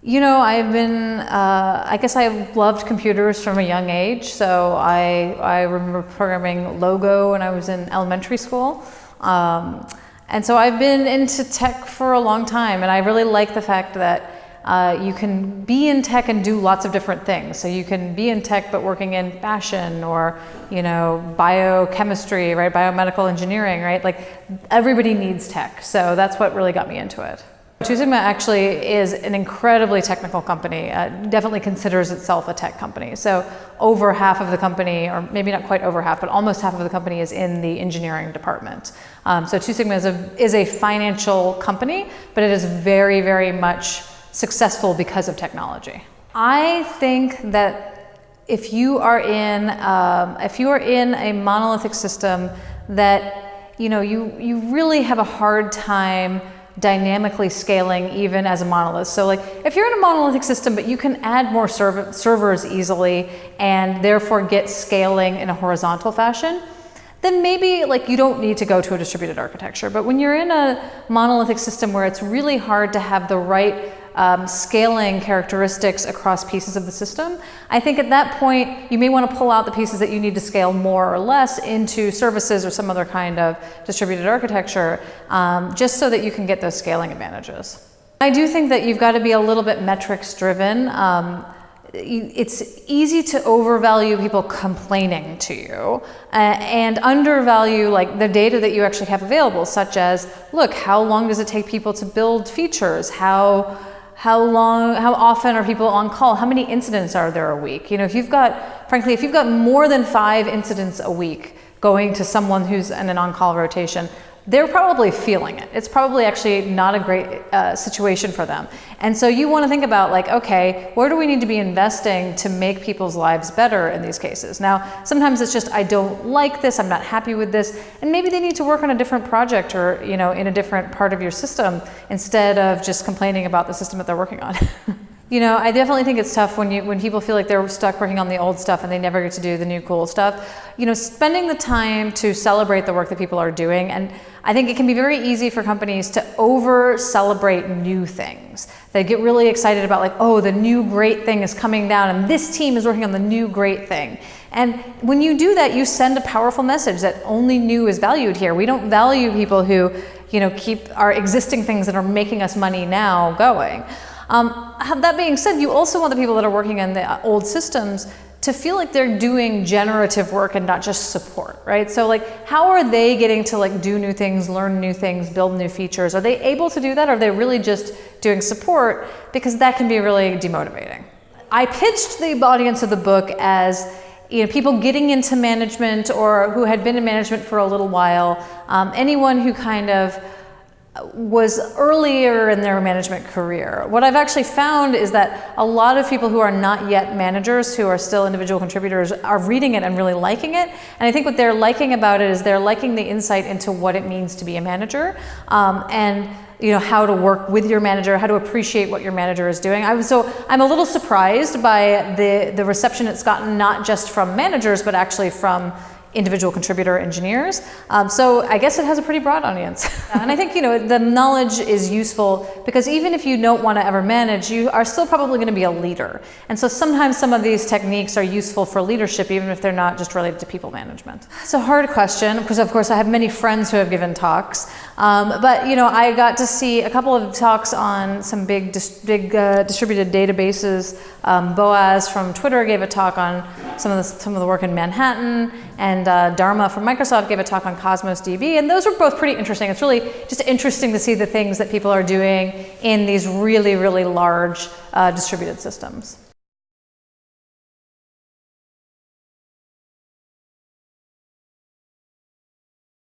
You know, I guess I loved computers from a young age. So I remember programming Logo when I was in elementary school. And so I've been into tech for a long time, and I really like the fact that you can be in tech and do lots of different things. So you can be in tech but working in fashion or, you know, biochemistry, right? Biomedical engineering, right? Like everybody needs tech. So that's what really got me into it. Two Sigma actually is an incredibly technical company. Definitely considers itself a tech company. So over half of the company, or maybe not quite over half, but almost half of the company is in the engineering department. So Two Sigma is a financial company, but it is very, very much successful because of technology. I think that if you are in a monolithic system, that you really have a hard time dynamically scaling even as a monolith. So like if you're in a monolithic system but you can add more servers easily and therefore get scaling in a horizontal fashion, then maybe like you don't need to go to a distributed architecture. But when you're in a monolithic system where it's really hard to have the right scaling characteristics across pieces of the system, I think at that point you may want to pull out the pieces that you need to scale more or less into services or some other kind of distributed architecture, just so that you can get those scaling advantages. I do think that you've got to be a little bit metrics driven. It's easy to overvalue people complaining to you and undervalue like the data that you actually have available, such as, look, how long does it take people to build features? How often are people on call? How many incidents are there a week? You know, if you've got more than 5 incidents a week going to someone who's in an on-call rotation, they're probably feeling it. It's probably actually not a great situation for them. And so you want to think about like, okay, where do we need to be investing to make people's lives better in these cases? Now, sometimes it's just, I don't like this, I'm not happy with this, and maybe they need to work on a different project or, you know, in a different part of your system instead of just complaining about the system that they're working on. You know, I definitely think it's tough when people feel like they're stuck working on the old stuff and they never get to do the new cool stuff. You know, spending the time to celebrate the work that people are doing, and I think it can be very easy for companies to over-celebrate new things. They get really excited about like, oh, the new great thing is coming down and this team is working on the new great thing. And when you do that, you send a powerful message that only new is valued here. We don't value people who, you know, keep our existing things that are making us money now going. That being said, you also want the people that are working in the old systems to feel like they're doing generative work and not just support, right? So like, how are they getting to like do new things, learn new things, build new features? Are they able to do that? Or are they really just doing support? Because that can be really demotivating. I pitched the audience of the book as, you know, people getting into management or who had been in management for a little while, anyone who kind of was earlier in their management career. What I've actually found is that a lot of people who are not yet managers, who are still individual contributors, are reading it and really liking it. And I think what they're liking about it is they're liking the insight into what it means to be a manager, and you know, how to work with your manager, how to appreciate what your manager is doing. I'm a little surprised by the reception it's gotten, not just from managers, but actually from individual contributor engineers. So I guess it has a pretty broad audience. And I think, you know, the knowledge is useful because even if you don't want to ever manage, you are still probably going to be a leader. And so sometimes some of these techniques are useful for leadership, even if they're not just related to people management. It's a hard question because, of course, I have many friends who have given talks. But, you know, I got to see a couple of talks on some big distributed databases. Boaz from Twitter gave a talk on some of the work in Manhattan, and Dharma from Microsoft gave a talk on Cosmos DB, and those were both pretty interesting. It's really just interesting to see the things that people are doing in these really, really large distributed systems.